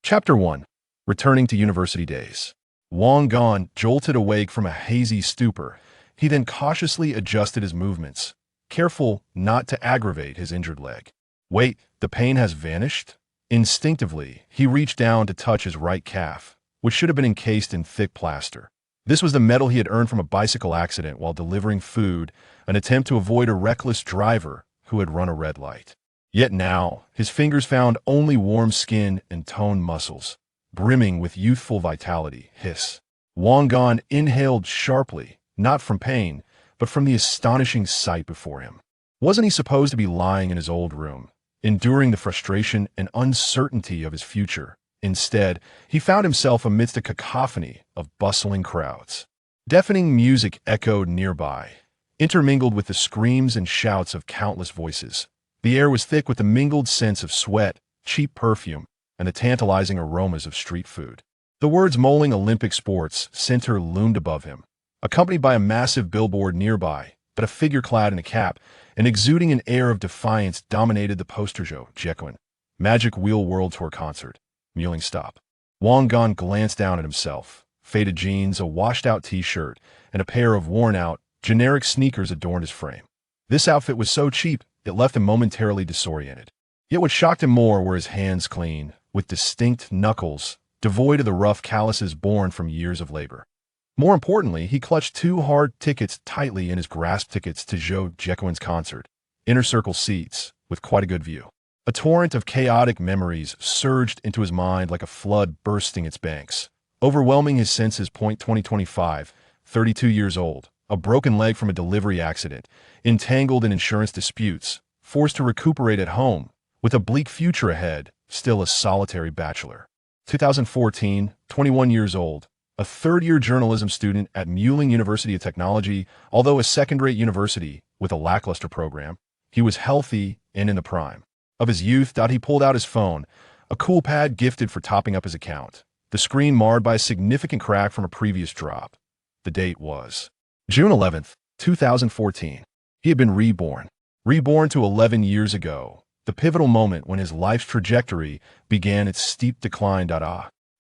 Chapter 1. Returning to University Days. Wang Gan jolted awake from a hazy stupor. He then cautiously adjusted his movements, careful not to aggravate his injured leg. Wait, the pain has vanished? Instinctively, he reached down to touch his right calf, which should have been encased in thick plaster. This was the metal he had earned from a bicycle accident while delivering food, an attempt to avoid a reckless driver who had run a red light. Yet now, his fingers found only warm skin and toned muscles, brimming with youthful vitality. Hiss. Wang Gan inhaled sharply, not from pain, but from the astonishing sight before him. Wasn't he supposed to be lying in his old room, enduring the frustration and uncertainty of his future? Instead, he found himself amidst a cacophony of bustling crowds. Deafening music echoed nearby, intermingled with the screams and shouts of countless voices. The air was thick with the mingled scents of sweat, cheap perfume, and the tantalizing aromas of street food. The words "Moling Olympic Sports Center" loomed above him, accompanied by a massive billboard nearby, but a figure clad in a cap and exuding an air of defiance dominated the poster. Tycoon. Magic Wheel World Tour Concert. Mewling stop. Wang Gan glanced down at himself. Faded jeans, a washed-out t-shirt, and a pair of worn-out, generic sneakers adorned his frame. This outfit was so cheap, it left him momentarily disoriented. Yet what shocked him more were his hands, clean, with distinct knuckles, devoid of the rough calluses born from years of labor. More importantly, he clutched two hard tickets tightly in his grasp. Tickets to Tycoon's concert, inner circle seats, with quite a good view. A torrent of chaotic memories surged into his mind like a flood bursting its banks, overwhelming his senses. 2025, 32 years old, a broken leg from a delivery accident, entangled in insurance disputes, forced to recuperate at home, with a bleak future ahead, still a solitary bachelor. 2014, 21 years old, a third-year journalism student at Mewling University of Technology. Although a second-rate university with a lackluster program, he was healthy and in the prime of his youth. He pulled out his phone, a cool pad gifted for topping up his account, the screen marred by a significant crack from a previous drop. The date was June 11th, 2014. He had been reborn to 11 years ago, the pivotal moment when his life's trajectory began its steep decline.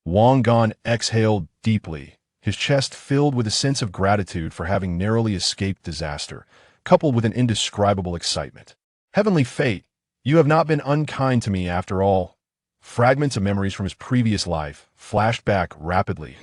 Wang Gan exhaled deeply, his chest filled with a sense of gratitude for having narrowly escaped disaster, coupled with an indescribable excitement. Heavenly fate, you have not been unkind to me after all. Fragments of memories from his previous life flashed back rapidly.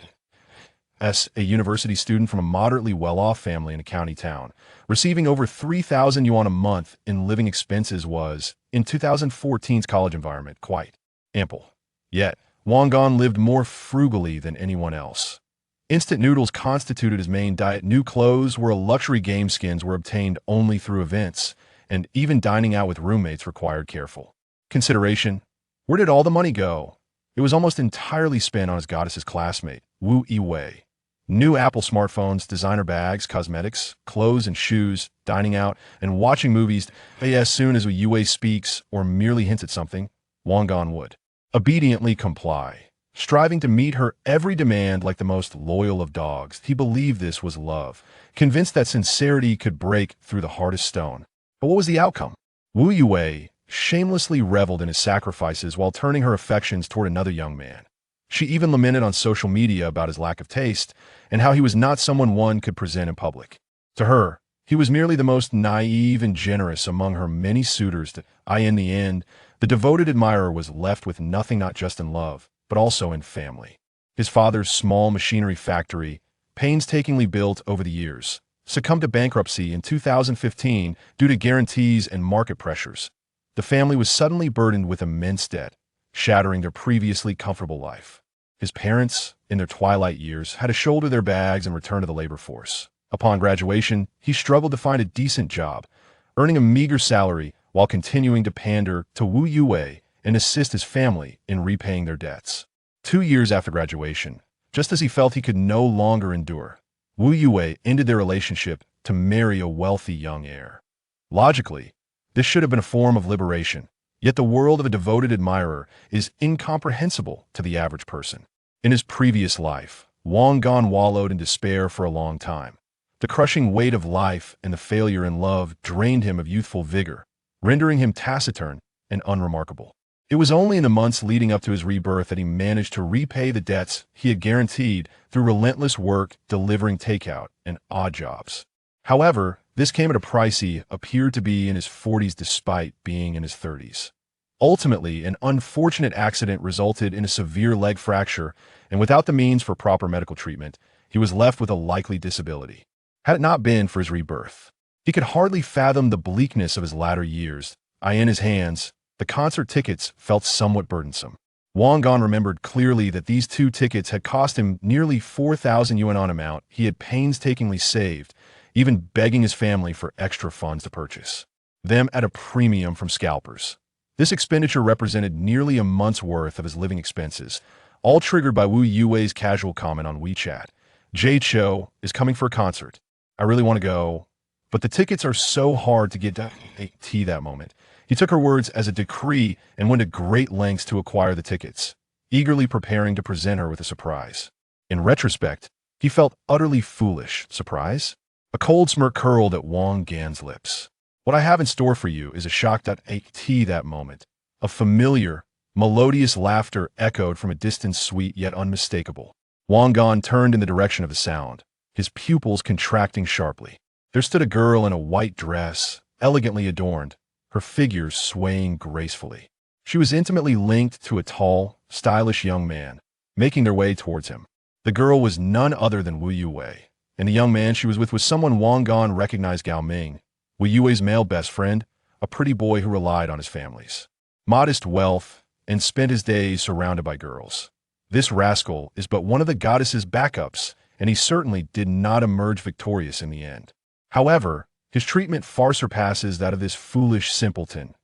As a university student from a moderately well-off family in a county town, receiving over 3,000 yuan a month in living expenses was, in 2014's college environment, quite ample. Yet, Wang Gan lived more frugally than anyone else. Instant noodles constituted his main diet. New clothes were a luxury. Game skins were obtained only through events, and even dining out with roommates required careful consideration. Where did all the money go? It was almost entirely spent on his goddess's classmate, Wu Yiwei. New Apple smartphones, designer bags, cosmetics, clothes and shoes, dining out, and watching movies. As soon as Yiwei speaks or merely hints at something, Wang Gan would obediently comply, striving to meet her every demand like the most loyal of dogs. He believed this was love, convinced that sincerity could break through the hardest stone. But what was the outcome? Wu Yiwei shamelessly reveled in his sacrifices while turning her affections toward another young man. She even lamented on social media about his lack of taste and how he was not someone one could present in public. To her, he was merely the most naive and generous among her many suitors. In the end, the devoted admirer was left with nothing, not just in love, but also in family. His father's small machinery factory, painstakingly built over the years, succumbed to bankruptcy in 2015 due to guarantees and market pressures. The family was suddenly burdened with immense debt, shattering their previously comfortable life. His parents, in their twilight years, had to shoulder their bags and return to the labor force. Upon graduation, he struggled to find a decent job, earning a meager salary while continuing to pander to Wu Yiwei and assist his family in repaying their debts. 2 years after graduation, just as he felt he could no longer endure, Wu Yiwei ended their relationship to marry a wealthy young heir. Logically, this should have been a form of liberation, yet the world of a devoted admirer is incomprehensible to the average person. In his previous life, Wang Gan wallowed in despair for a long time. The crushing weight of life and the failure in love drained him of youthful vigor, rendering him taciturn and unremarkable. It was only in the months leading up to his rebirth that he managed to repay the debts he had guaranteed through relentless work delivering takeout and odd jobs. However, this came at a price. He appeared to be in his 40s despite being in his 30s. Ultimately, an unfortunate accident resulted in a severe leg fracture, and without the means for proper medical treatment, he was left with a likely disability. Had it not been for his rebirth, he could hardly fathom the bleakness of his latter years. In his hands, the concert tickets felt somewhat burdensome. Wang Gan remembered clearly that these 2 tickets had cost him nearly 4,000 yuan on amount he had painstakingly saved, even begging his family for extra funds to purchase them at a premium from scalpers. This expenditure represented nearly a month's worth of his living expenses, all triggered by Wu Yue's casual comment on WeChat. Jay Cho is coming for a concert. I really want to go, but the tickets are so hard to get to that moment. He took her words as a decree and went to great lengths to acquire the tickets, eagerly preparing to present her with a surprise. In retrospect, he felt utterly foolish. Surprise? A cold smirk curled at Wang Gan's lips. What I have in store for you is a shock. That moment. A familiar, melodious laughter echoed from a distance, sweet yet unmistakable. Wang Gan turned in the direction of the sound, his pupils contracting sharply. There stood a girl in a white dress, elegantly adorned, her figure swaying gracefully. She was intimately linked to a tall, stylish young man, making their way towards him. The girl was none other than Wu Yue, and the young man she was with was someone Wang Gan recognized: Gao Ming, Wu Yue's male best friend, a pretty boy who relied on his family's modest wealth and spent his days surrounded by girls. This rascal is but one of the goddess's backups, and he certainly did not emerge victorious in the end. However, his treatment far surpasses that of this foolish simpleton.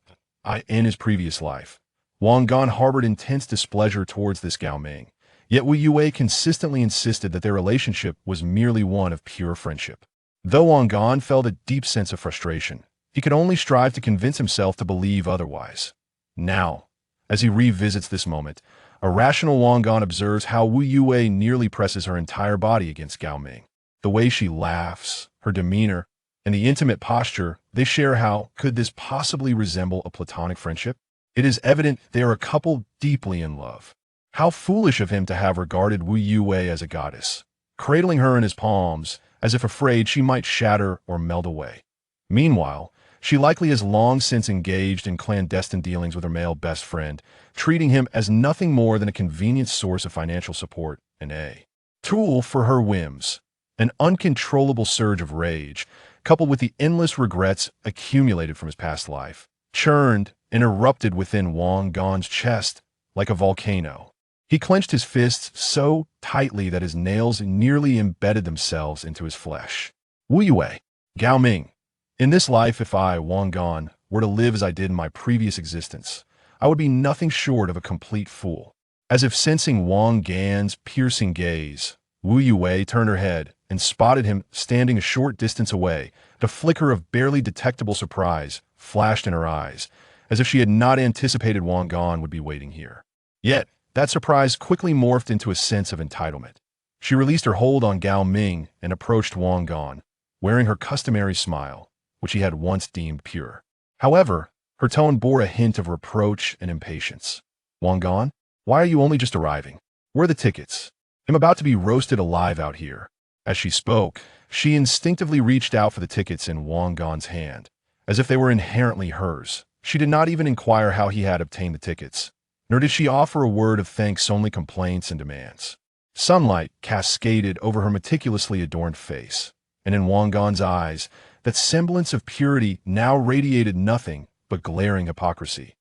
In his previous life, Wang Gan harbored intense displeasure towards this Gao Ming, yet Wu Yue consistently insisted that their relationship was merely one of pure friendship. Though Wang Gan felt a deep sense of frustration, he could only strive to convince himself to believe otherwise. Now, as he revisits this moment, a rational Wang Gan observes how Wu Yue nearly presses her entire body against Gao Ming. The way she laughs, her demeanor, and the intimate posture they share. How could this possibly resemble a platonic friendship? It is evident they are a couple deeply in love. How foolish of him to have regarded Wu Yue as a goddess, cradling her in his palms as if afraid she might shatter or melt away. Meanwhile, she likely has long since engaged in clandestine dealings with her male best friend, treating him as nothing more than a convenient source of financial support and a tool for her whims. An uncontrollable surge of rage, coupled with the endless regrets accumulated from his past life, churned and erupted within Wang Gan's chest like a volcano. He clenched his fists so tightly that his nails nearly embedded themselves into his flesh. Wu Yue, Gao Ming, in this life, if I, Wang Gan, were to live as I did in my previous existence, I would be nothing short of a complete fool. As if sensing Wang Gan's piercing gaze, Wu Yue turned her head and spotted him standing a short distance away. The flicker of barely detectable surprise flashed in her eyes, as if she had not anticipated Wang Gan would be waiting here. Yet, that surprise quickly morphed into a sense of entitlement. She released her hold on Gao Ming and approached Wang Gan, wearing her customary smile, which he had once deemed pure. However, her tone bore a hint of reproach and impatience. Wang Gan, why are you only just arriving? Where are the tickets? I'm about to be roasted alive out here. As she spoke, she instinctively reached out for the tickets in Wang Gan's hand, as if they were inherently hers. She did not even inquire how he had obtained the tickets, nor did she offer a word of thanks, only complaints and demands. Sunlight cascaded over her meticulously adorned face, and in Wang Gan's eyes, that semblance of purity now radiated nothing but glaring hypocrisy.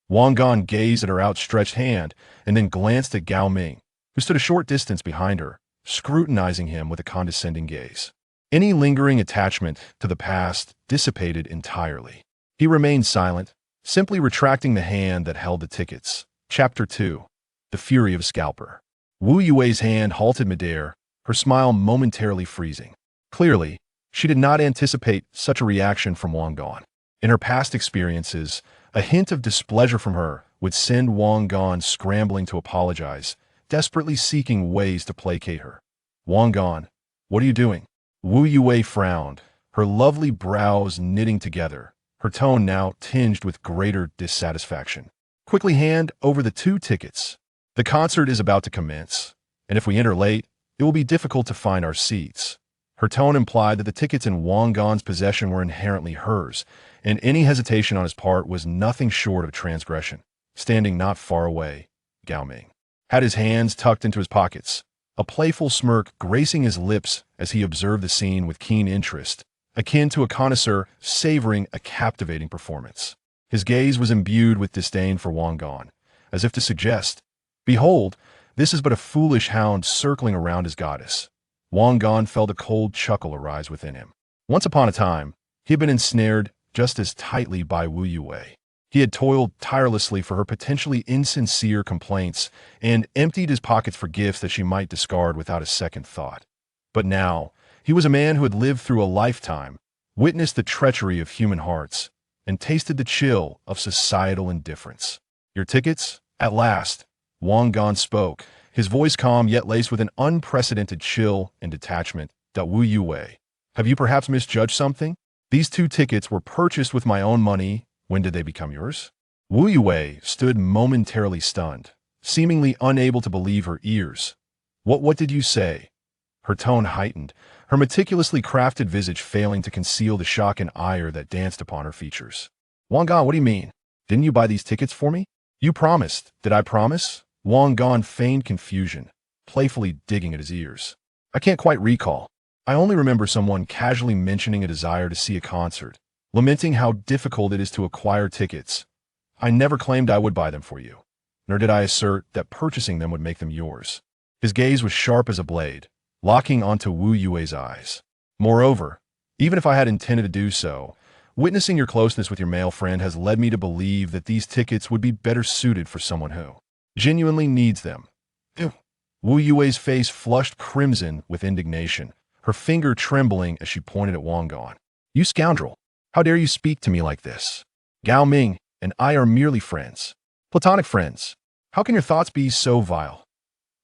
Wang Gan gazed at her outstretched hand and then glanced at Gao Ming, who stood a short distance behind her, scrutinizing him with a condescending gaze. Any lingering attachment to the past dissipated entirely. He remained silent, simply retracting the hand that held the tickets. Chapter 2. The Fury of a Scalper. Wu Yue's hand halted midair, her smile momentarily freezing. Clearly, she did not anticipate such a reaction from Wang Gan. In her past experiences, a hint of displeasure from her would send Wang Gan scrambling to apologize, desperately seeking ways to placate her. Wang Gan, what are you doing? Wu Yue frowned, her lovely brows knitting together, her tone now tinged with greater dissatisfaction. Quickly hand over the 2 tickets. The concert is about to commence, and if we enter late, it will be difficult to find our seats. Her tone implied that the tickets in Wang Gan's possession were inherently hers, and any hesitation on his part was nothing short of transgression. Standing not far away, Gao Ming had his hands tucked into his pockets, a playful smirk gracing his lips as he observed the scene with keen interest, akin to a connoisseur savoring a captivating performance. His gaze was imbued with disdain for Wang Gan, as if to suggest, "Behold, this is but a foolish hound circling around his goddess." Wang Gan felt a cold chuckle arise within him. Once upon a time, he had been ensnared just as tightly by Wu Yue. He had toiled tirelessly for her potentially insincere complaints and emptied his pockets for gifts that she might discard without a second thought. But now, he was a man who had lived through a lifetime, witnessed the treachery of human hearts, and tasted the chill of societal indifference. "Your tickets?" At last, Wang Gan spoke, his voice calm yet laced with an unprecedented chill and detachment. Wu Yue, have you perhaps misjudged something? These 2 tickets were purchased with my own money. When did they become yours? Wu Yue stood momentarily stunned, seemingly unable to believe her ears. What did you say?" Her tone heightened, her meticulously crafted visage failing to conceal the shock and ire that danced upon her features. "Wang Gan, what do you mean? Didn't you buy these tickets for me?" "You promised." "Did I promise?" Wang Gan feigned confusion, playfully digging at his ears. "I can't quite recall. I only remember someone casually mentioning a desire to see a concert, lamenting how difficult it is to acquire tickets. I never claimed I would buy them for you, nor did I assert that purchasing them would make them yours." His gaze was sharp as a blade, locking onto Wu Yue's eyes. "Moreover, even if I had intended to do so, witnessing your closeness with your male friend has led me to believe that these tickets would be better suited for someone who genuinely needs them." Ew. Wu Yue's face flushed crimson with indignation, her finger trembling as she pointed at Wang Gan. "You scoundrel! How dare you speak to me like this? Gao Ming and I are merely friends. Platonic friends. How can your thoughts be so vile?"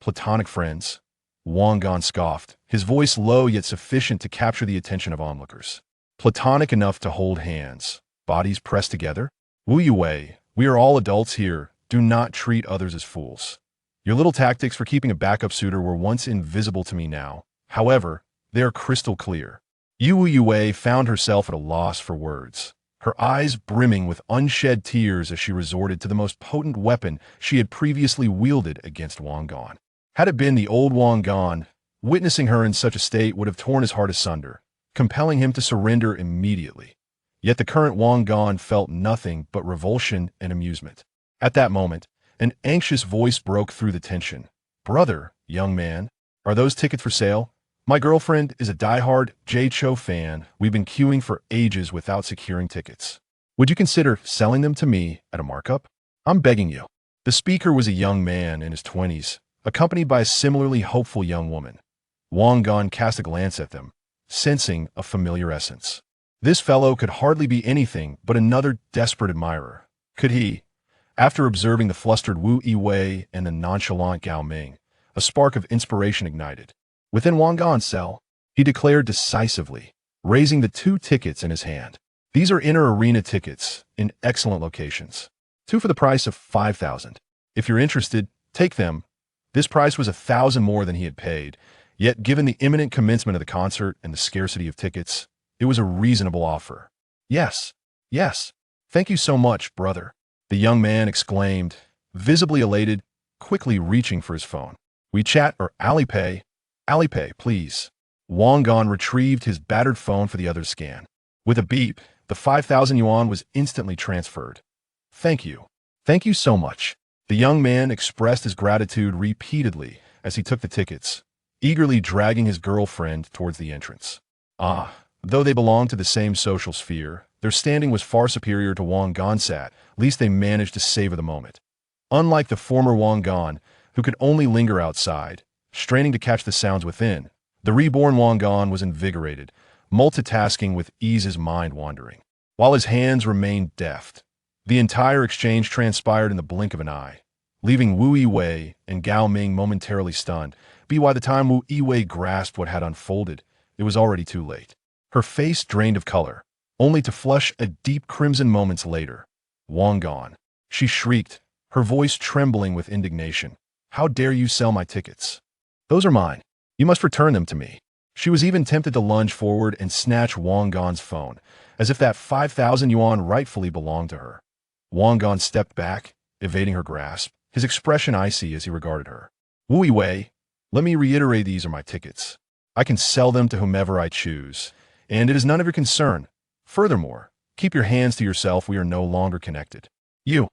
"Platonic friends?" Wang Gan scoffed, his voice low yet sufficient to capture the attention of onlookers. "Platonic enough to hold hands, bodies pressed together? Wu Yue, we are all adults here. Do not treat others as fools. Your little tactics for keeping a backup suitor were once invisible to me now. However, they are crystal clear." Wu Yue found herself at a loss for words, her eyes brimming with unshed tears as she resorted to the most potent weapon she had previously wielded against Wang Gan. Had it been the old Wang Gan, witnessing her in such a state would have torn his heart asunder, compelling him to surrender immediately. Yet the current Wang Gan felt nothing but revulsion and amusement. At that moment, an anxious voice broke through the tension. "Brother, young man, are those tickets for sale? My girlfriend is a die-hard J. Cho fan. We've been queuing for ages without securing tickets. Would you consider selling them to me at a markup? I'm begging you." The speaker was a young man in his 20s, accompanied by a similarly hopeful young woman. Wang Gan cast a glance at them, sensing a familiar essence. This fellow could hardly be anything but another desperate admirer. Could he? After observing the flustered Wu Yue and the nonchalant Gao Ming, a spark of inspiration ignited. "Within Wang Gan's cell," he declared decisively, raising the 2 tickets in his hand. "These are inner arena tickets in excellent locations. 2 for the price of 5,000. If you're interested, take them." This price was 1,000 more than he had paid, yet given the imminent commencement of the concert and the scarcity of tickets, it was a reasonable offer. Yes. Thank you so much, brother," the young man exclaimed, visibly elated, quickly reaching for his phone. "WeChat or Alipay?" "Alipay, please." Wang Gan retrieved his battered phone for the other's scan. With a beep, the 5,000 yuan was instantly transferred. "Thank you. Thank you so much." The young man expressed his gratitude repeatedly as he took the tickets, eagerly dragging his girlfriend towards the entrance. Though they belonged to the same social sphere, their standing was far superior to Wang Gan's, at least they managed to savor the moment. Unlike the former Wang Gan, who could only linger outside, straining to catch the sounds within, the reborn Wang Gan was invigorated, multitasking with ease, his mind wandering, while his hands remained deft. The entire exchange transpired in the blink of an eye, leaving Wu Yue and Gao Ming momentarily stunned. By the time Wu Yue grasped what had unfolded, it was already too late. Her face drained of color, only to flush a deep crimson moments later. "Wang Gan!" she shrieked, her voice trembling with indignation. "How dare you sell my tickets? Those are mine. You must return them to me." She was even tempted to lunge forward and snatch Wang Gan's phone, as if that 5,000 yuan rightfully belonged to her. Wang Gan stepped back, evading her grasp, his expression icy as he regarded her. "Wu Yiwei, let me reiterate, these are my tickets. I can sell them to whomever I choose, and it is none of your concern. Furthermore, keep your hands to yourself, we are no longer connected." You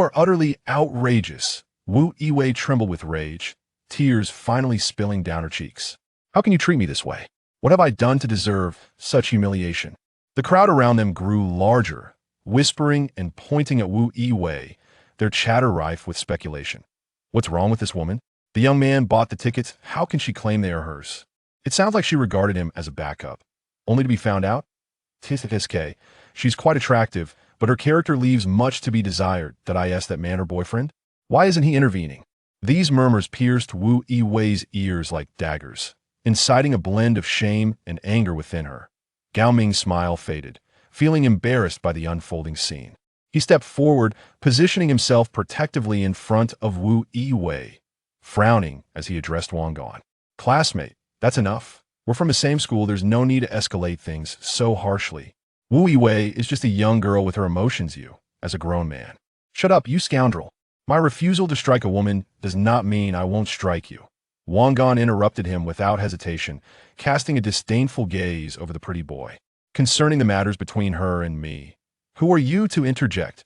are utterly outrageous." Wu Yiwei trembled with rage, tears finally spilling down her cheeks. "How can you treat me this way? What have I done to deserve such humiliation?" The crowd around them grew larger, whispering and pointing at Wu Yiwei, their chatter rife with speculation. What's wrong with this woman? The young man bought the tickets. How can she claim they are hers? It sounds like she regarded him as a backup, only to be found out. Tisk, she's quite attractive, but her character leaves much to be desired. Did I ask that man her boyfriend? Why isn't he intervening? These murmurs pierced Wu Yiwei's ears like daggers, inciting a blend of shame and anger within her. Gao Ming's smile faded, feeling embarrassed by the unfolding scene. He stepped forward, positioning himself protectively in front of Wu Yiwei, frowning as he addressed Wang Gan. "Classmate, that's enough. We're from the same school, there's no need to escalate things so harshly. Wu Yiwei is just a young girl with her emotions, you, as a grown man." "Shut up, you scoundrel. My refusal to strike a woman does not mean I won't strike you." Wang Gan interrupted him without hesitation, casting a disdainful gaze over the pretty boy. "Concerning the matters between her and me, who are you to interject?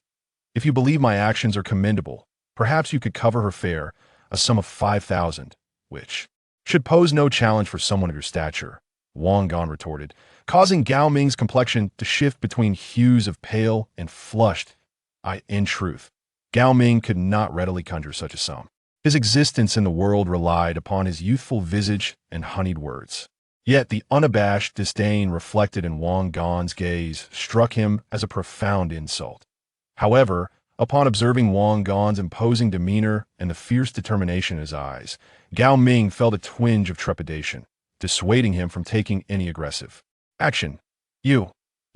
If you believe my actions are commendable, perhaps you could cover her fare, a sum of 5,000, which should pose no challenge for someone of your stature," Wang Gan retorted, causing Gao Ming's complexion to shift between hues of pale and flushed. In truth, Gao Ming could not readily conjure such a sum. His existence in the world relied upon his youthful visage and honeyed words. Yet the unabashed disdain reflected in Wang Gan's gaze struck him as a profound insult. However, upon observing Wang Gan's imposing demeanor and the fierce determination in his eyes, Gao Ming felt a twinge of trepidation, dissuading him from taking any aggressive action. You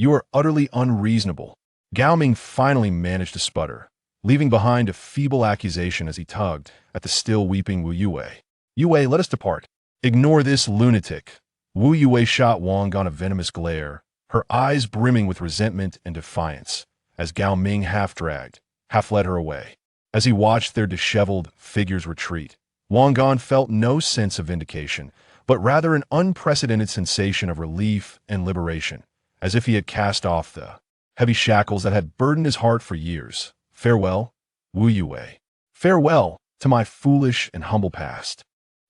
are utterly unreasonable." Gao Ming finally managed to sputter, leaving behind a feeble accusation as he tugged at the still weeping Wu Yiwei. "Yiwei, let us depart." "Ignore this lunatic." Wu Yiwei shot Wang Gan a venomous glare, her eyes brimming with resentment and defiance, as Gao Ming half-dragged, half-led her away. As he watched their disheveled figures retreat, Wang Gan felt no sense of vindication, but rather an unprecedented sensation of relief and liberation, as if he had cast off the heavy shackles that had burdened his heart for years. Farewell, Wu Yiwei. Farewell to my foolish and humble past.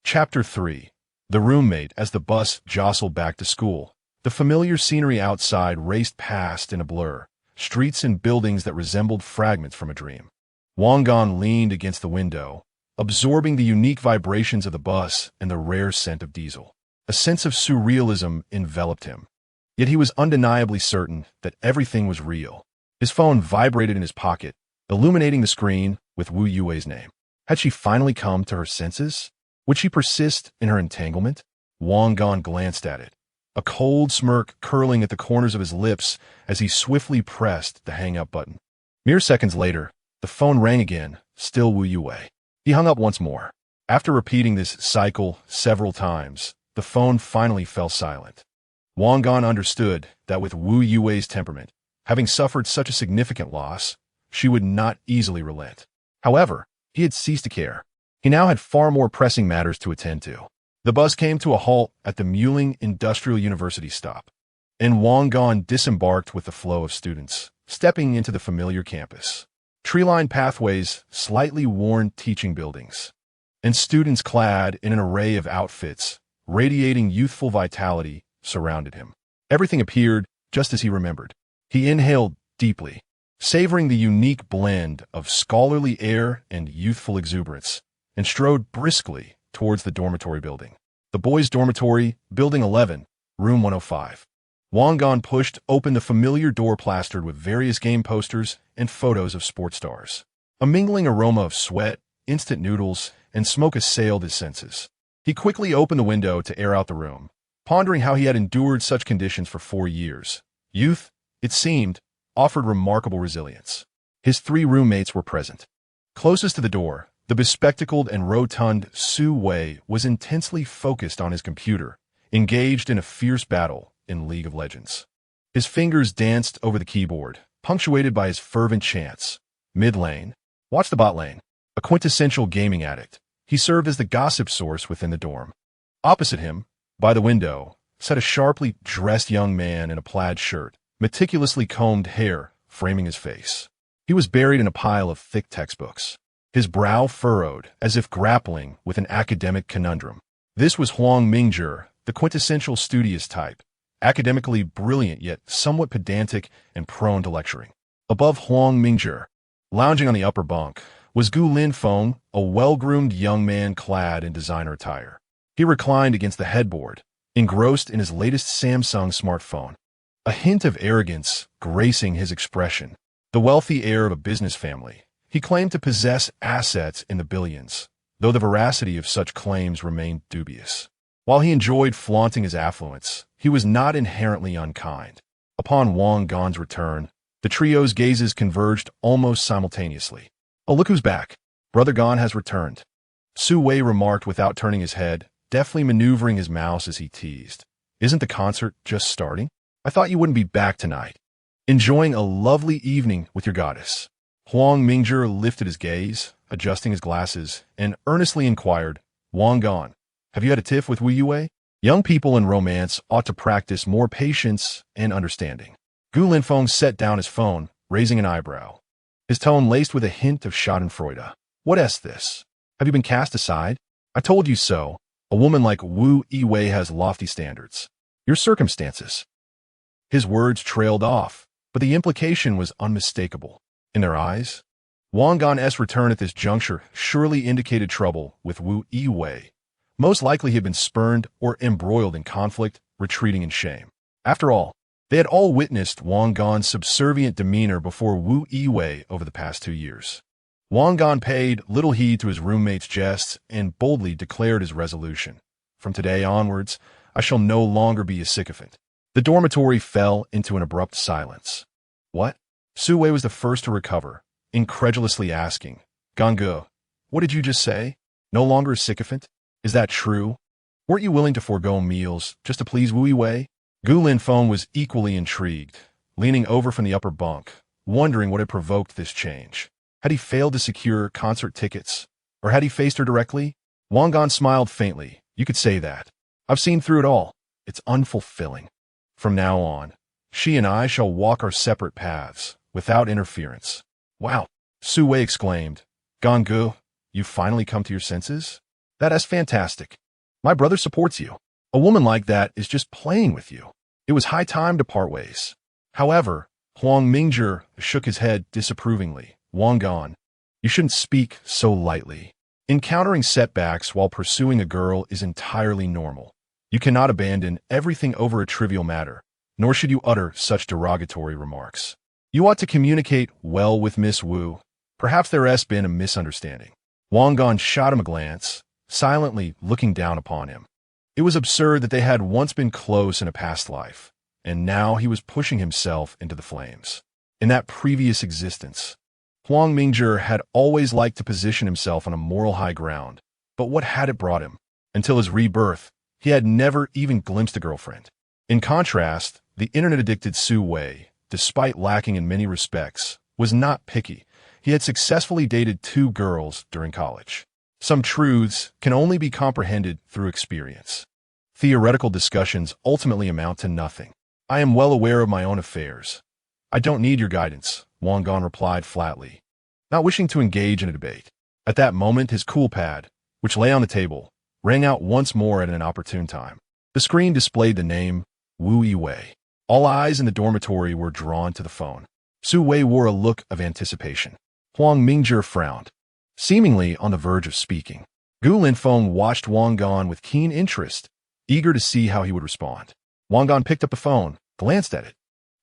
Chapter 3. The roommate. As the bus jostled back to school, the familiar scenery outside raced past in a blur, streets and buildings that resembled fragments from a dream. Wang Gan leaned against the window, absorbing the unique vibrations of the bus and the rare scent of diesel. A sense of surrealism enveloped him. Yet he was undeniably certain that everything was real. His phone vibrated in his pocket, illuminating the screen with Wu Yiwei's name. Had she finally come to her senses? Would she persist in her entanglement? Wang Gan glanced at it, a cold smirk curling at the corners of his lips as he swiftly pressed the hang-up button. Mere seconds later, the phone rang again, still Wu Yiwei. He hung up once more. After repeating this cycle several times, the phone finally fell silent. Wang Gan understood that with Wu Yiwei's temperament, having suffered such a significant loss, she would not easily relent. However, he had ceased to care. He now had far more pressing matters to attend to. The bus came to a halt at the Muling Industrial University stop, and Wang Gan disembarked with the flow of students, stepping into the familiar campus. Tree-lined pathways, slightly worn teaching buildings, and students clad in an array of outfits, radiating youthful vitality, surrounded him. Everything appeared just as he remembered. He inhaled deeply, savoring the unique blend of scholarly air and youthful exuberance, and strode briskly towards the dormitory building. The boys' dormitory, Building 11, Room 105. Wang Gan pushed open the familiar door plastered with various game posters and photos of sports stars. A mingling aroma of sweat, instant noodles, and smoke assailed his senses. He quickly opened the window to air out the room, pondering how he had endured such conditions for 4 years. Youth, it seemed, offered remarkable resilience. His 3 roommates were present. Closest to the door, the bespectacled and rotund Su Wei was intensely focused on his computer, engaged in a fierce battle in League of Legends. His fingers danced over the keyboard, punctuated by his fervent chants. Mid lane, watch the bot lane. A quintessential gaming addict, he served as the gossip source within the dorm. Opposite him, by the window, sat a sharply dressed young man in a plaid shirt, meticulously combed hair framing his face. He was buried in a pile of thick textbooks, his brow furrowed as if grappling with an academic conundrum. This was Huang Mingzhi, the quintessential studious type, academically brilliant yet somewhat pedantic and prone to lecturing. Above Huang Mingzhi, lounging on the upper bunk, was Gu Linfeng, a well-groomed young man clad in designer attire. He reclined against the headboard, engrossed in his latest Samsung smartphone. A hint of arrogance gracing his expression. The wealthy heir of a business family, he claimed to possess assets in the billions, though the veracity of such claims remained dubious. While he enjoyed flaunting his affluence, he was not inherently unkind. Upon Wang Gan's return, the trio's gazes converged almost simultaneously. "Oh, look who's back. Brother Gan has returned," Su Wei remarked without turning his head, deftly maneuvering his mouse as he teased. "Isn't the concert just starting? I thought you wouldn't be back tonight. Enjoying a lovely evening with your goddess." Huang Mingzhi lifted his gaze, adjusting his glasses, and earnestly inquired, "Wang Gan, have you had a tiff with Wu Yue? Young people in romance ought to practice more patience and understanding." Gu Linfeng set down his phone, raising an eyebrow, his tone laced with a hint of schadenfreude. "What is this? Have you been cast aside? I told you so. A woman like Wu Yue has lofty standards. Your circumstances." His words trailed off, but the implication was unmistakable. In their eyes, Wang Gan's return at this juncture surely indicated trouble with Wu Yue. Most likely he had been spurned or embroiled in conflict, retreating in shame. After all, they had all witnessed Wang Gan's subservient demeanor before Wu Yue over the past 2 years. Wang Gan paid little heed to his roommate's jests and boldly declared his resolution. "From today onwards, I shall no longer be a sycophant." The dormitory fell into an abrupt silence. "What?" Su Wei was the first to recover, incredulously asking, "Gangu, what did you just say? No longer a sycophant? Is that true? Weren't you willing to forego meals just to please Wu Yue?" Gu Linfeng was equally intrigued, leaning over from the upper bunk, wondering what had provoked this change. Had he failed to secure concert tickets? Or had he faced her directly? Wang Gan smiled faintly. "You could say that. I've seen through it all. It's unfulfilling. From now on, she and I shall walk our separate paths, without interference." "Wow," Su Wei exclaimed. "Gangu, you've finally come to your senses? That is fantastic. My brother supports you. A woman like that is just playing with you. It was high time to part ways." However, Huang Mingzhi shook his head disapprovingly. "Wang Gan, you shouldn't speak so lightly. Encountering setbacks while pursuing a girl is entirely normal. You cannot abandon everything over a trivial matter, nor should you utter such derogatory remarks. You ought to communicate well with Miss Wu. Perhaps there has been a misunderstanding." Wang Gan shot him a glance, silently looking down upon him. It was absurd that they had once been close in a past life, and now he was pushing himself into the flames. In that previous existence, Huang Mingzhi had always liked to position himself on a moral high ground, but what had it brought him? Until his rebirth, he had never even glimpsed a girlfriend. In contrast, the internet-addicted Su Wei, despite lacking in many respects, was not picky. He had successfully dated 2 girls during college. Some truths can only be comprehended through experience. Theoretical discussions ultimately amount to nothing. "I am well aware of my own affairs. I don't need your guidance," Wang Gan replied flatly, not wishing to engage in a debate. At that moment, his cool pad, which lay on the table, rang out once more at an opportune time. The screen displayed the name Wu Yue. All eyes in the dormitory were drawn to the phone. Su Wei wore a look of anticipation. Huang Mingzhi frowned, seemingly on the verge of speaking. Gu Linfeng watched Wang Gan with keen interest, eager to see how he would respond. Wang Gan picked up the phone, glanced at it,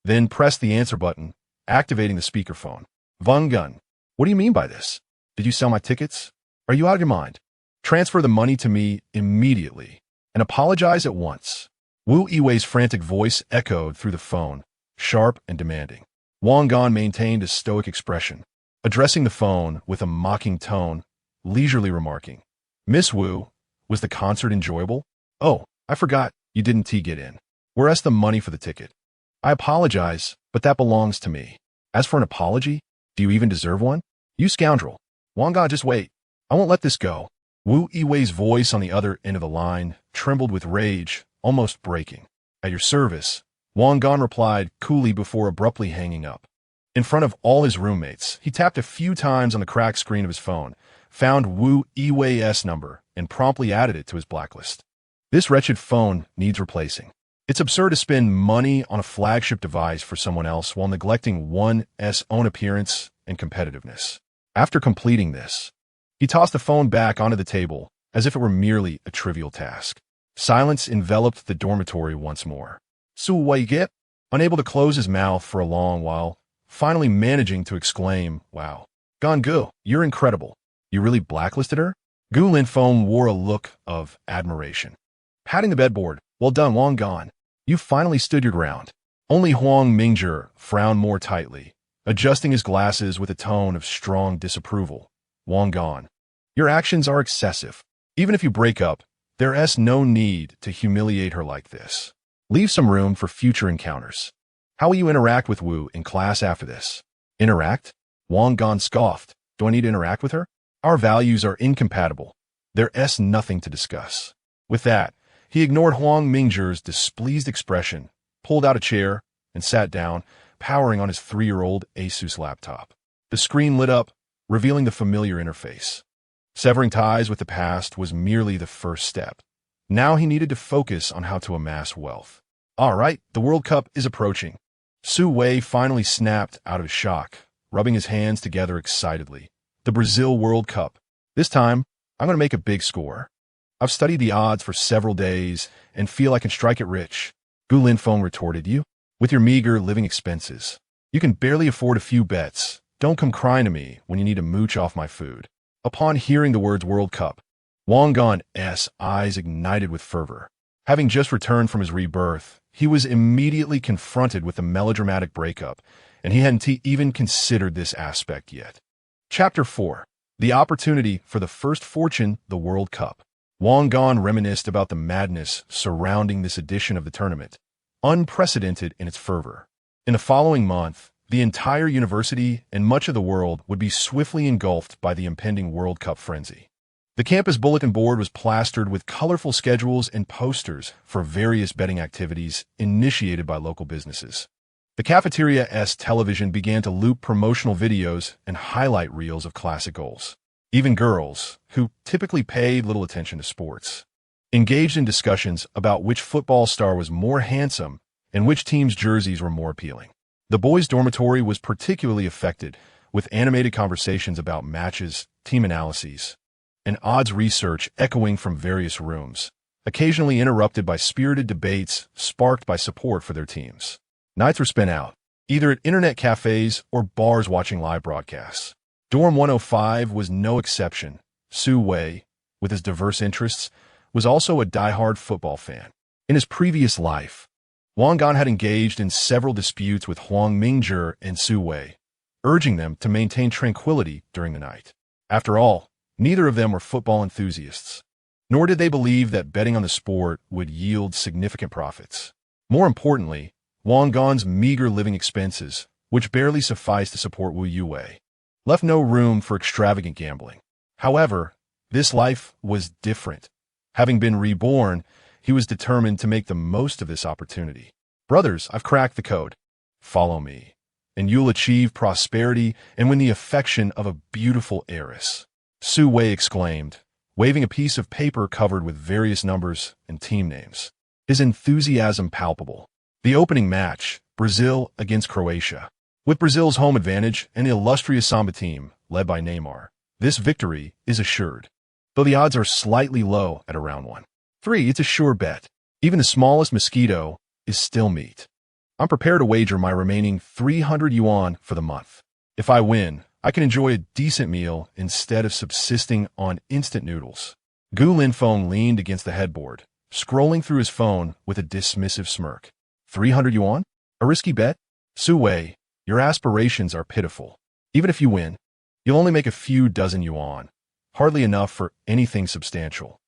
then pressed the answer button, activating the speakerphone. "Wang Gan, what do you mean by this? Did you sell my tickets? Are you out of your mind? Transfer the money to me immediately, and apologize at once." Wu Yue's frantic voice echoed through the phone, sharp and demanding. Wang Gan maintained a stoic expression. addressing the phone with a mocking tone, leisurely remarking, "Miss Wu, was the concert enjoyable? Oh, I forgot you didn't get in. Where's the money for the ticket? I apologize, but that belongs to me. As for an apology, do you even deserve one? You scoundrel. Wanga, just wait. I won't let this go." Wu Yiwei's voice on the other end of the line trembled with rage, almost breaking. "At your service," Wang Gan replied coolly before abruptly hanging up. In front of all his roommates, he tapped a few times on the cracked screen of his phone, found Wu Yiwei's number, and promptly added it to his blacklist. This wretched phone needs replacing. It's absurd to spend money on a flagship device for someone else while neglecting one's own appearance and competitiveness. After completing this, he tossed the phone back onto the table as if it were merely a trivial task. Silence enveloped the dormitory once more. Su Wei, unable to close his mouth for a long while, finally managing to exclaim, "Wow. Gu, you're incredible. You really blacklisted her?" Gu Linfeng wore a look of admiration. Patting the bedboard, "Well done, Wang Gan. You finally stood your ground." Only Huang Mingzhi frowned more tightly, adjusting his glasses with a tone of strong disapproval. "Wang Gan, your actions are excessive. Even if you break up, there's no need to humiliate her like this. Leave some room for future encounters. How will you interact with Wu in class after this?" "Interact?" Wang Gan scoffed. "Do I need to interact with her? Our values are incompatible. There's nothing to discuss." With that, he ignored Huang Mingzhi's displeased expression, pulled out a chair, and sat down, powering on his 3-year-old Asus laptop. The screen lit up, revealing the familiar interface. Severing ties with the past was merely the first step. Now he needed to focus on how to amass wealth. "All right, the World Cup is approaching." Su Wei finally snapped out of shock, rubbing his hands together excitedly. "The Brazil World Cup. This time, I'm going to make a big score. I've studied the odds for several days and feel I can strike it rich." Gu Linfeng retorted, "You, with your meager living expenses. You can barely afford a few bets. Don't come crying to me when you need to mooch off my food." Upon hearing the words World Cup, Wang Gan's eyes ignited with fervor. Having just returned from his rebirth, he was immediately confronted with a melodramatic breakup, and he hadn't even considered this aspect yet. Chapter 4. The Opportunity for the First Fortune, the World Cup. Wang Gan reminisced about the madness surrounding this edition of the tournament, unprecedented in its fervor. In the following month, the entire university and much of the world would be swiftly engulfed by the impending World Cup frenzy. The campus bulletin board was plastered with colorful schedules and posters for various betting activities initiated by local businesses. The cafeteria's television began to loop promotional videos and highlight reels of classic goals. Even girls, who typically paid little attention to sports, engaged in discussions about which football star was more handsome and which team's jerseys were more appealing. The boys' dormitory was particularly affected, with animated conversations about matches, team analyses, and odds research echoing from various rooms, occasionally interrupted by spirited debates sparked by support for their teams. Nights were spent out, either at internet cafes or bars watching live broadcasts. Dorm 105 was no exception. Su Wei, with his diverse interests, was also a die-hard football fan. In his previous life, Wang Gan had engaged in several disputes with Huang Mingzhi and Su Wei, urging them to maintain tranquility during the night. After all, neither of them were football enthusiasts, nor did they believe that betting on the sport would yield significant profits. More importantly, Wang Gan's meager living expenses, which barely sufficed to support Wu Yiwei, left no room for extravagant gambling. However, this life was different. Having been reborn, he was determined to make the most of this opportunity. "Brothers, I've cracked the code. Follow me, and you'll achieve prosperity and win the affection of a beautiful heiress," Su Wei exclaimed, waving a piece of paper covered with various numbers and team names. His enthusiasm palpable. The opening match, Brazil against Croatia. With Brazil's home advantage and the illustrious Samba team, led by Neymar, this victory is assured. Though the odds are slightly low at around 1-3, it's a sure bet. Even the smallest mosquito is still meat. I'm prepared to wager my remaining 300 yuan for the month. If I win, I can enjoy a decent meal instead of subsisting on instant noodles. Gu Linfeng leaned against the headboard, scrolling through his phone with a dismissive smirk. 300 yuan? A risky bet? Su Wei, your aspirations are pitiful. Even if you win, You'll only make a few dozen yuan, hardly enough for anything substantial.